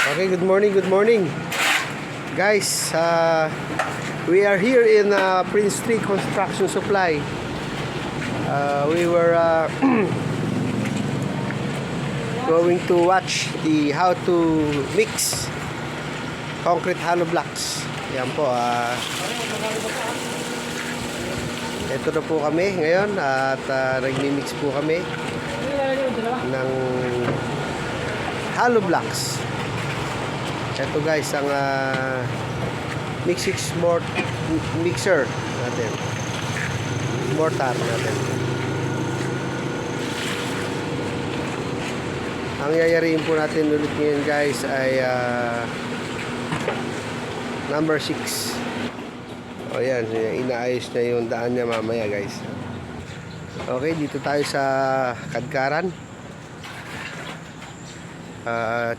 Okay, good morning, guys. We are here in Prince 3 Construction Supply. We were going to watch how to mix concrete hollow blocks. Yan po. Ito na po kami ngayon at nagmi-mix po kami ng hollow blocks. Ito guys ang mixer natin, mortar natin. Ang yayariin po natin ulit ngayon guys ay number 6. O yan, inaayos na yung daan niya mamaya guys. Okay, dito tayo sa Kadkaran.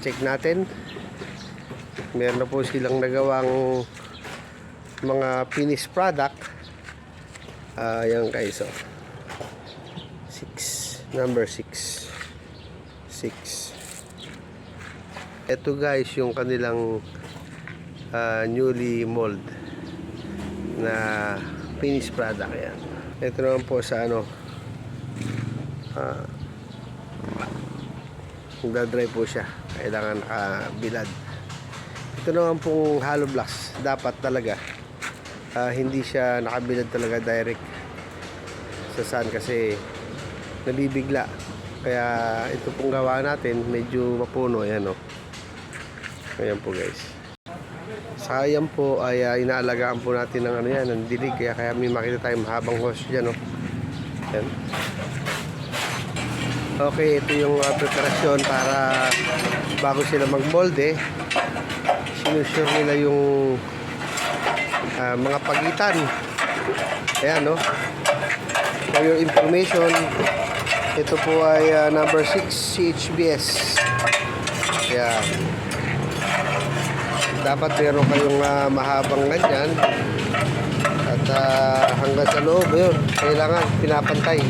Check natin. Meron na po silang nagawang mga finished product. Ayan guys, 6, number 6. Ito guys yung kanilang newly mold na finished product. Yan. Ito naman po sa nagdadry po siya, kailangan nakabilad. Ito naman pong hollow blocks, dapat talaga hindi siya nakabilad talaga direct sa sand kasi nabibigla. Kaya ito pong gawa natin medyo mapuno. Ayan o. Ayan po guys. Sayang po ay inaalagaan po natin ng ng dilig. Kaya may makita tayong mahabang hose dyan o. Ayan. Okay, ito yung preparasyon para bago sila mag-molde. Sinusure nila yung mga pagitan. Ayan, no? For your information, ito po ay number 6 CHBS. Ayan. Dapat meron kayong mahabang ganyan. At hanggang sa loob, yun, kailangan pinapantay.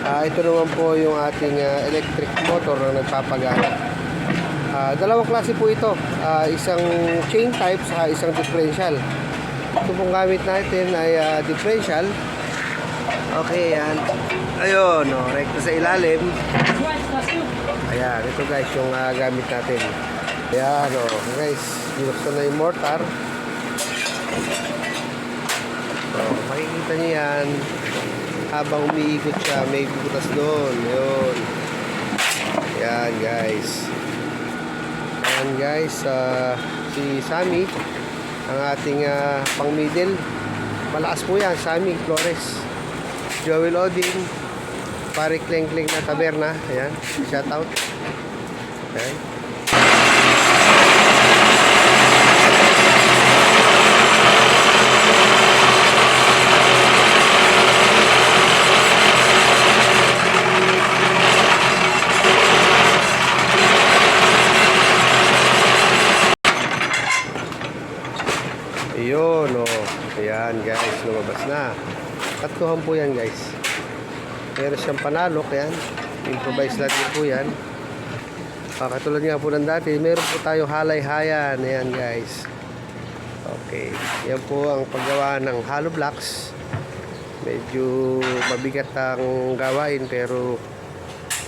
Ito naman po yung ating electric motor na nagpapagana. Dalawang klase po ito. Isang chain type sa isang differential. Ito pong gamit natin ay differential. Okay, yan. Ayun, rekta sa ilalim. Ayan, ito guys yung gamit natin. Ayan, guys, binuksan na yung mortar. Makikita niyo yan. Habang umiikot siya, may butas doon. Ayun. Ayan guys. Ayan guys, si Sammy, ang ating pang middle. Malakas po yan, Sammy Flores. Joel Odin, pare Kleng na taberna. Ayan, shout out. Ayan. Ayun, ayan guys, lumabas na. Tatluhan po yan guys. Meron siyang panalok, yan. Improvise natin po yan. Katulad nga po ng dati, meron po tayong halay-hayan. Ayan guys. Okay, yan po ang paggawa ng hollow blocks. Medyo mabigat ang gawain pero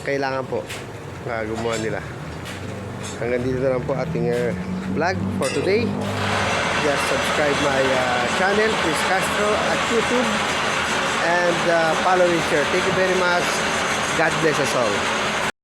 kailangan po gumawa nila. Hanggang dito na lang po ating vlog for today. Just subscribe my channel, Chris Castro, at YouTube, and follow and share. Thank you very much. God bless us all.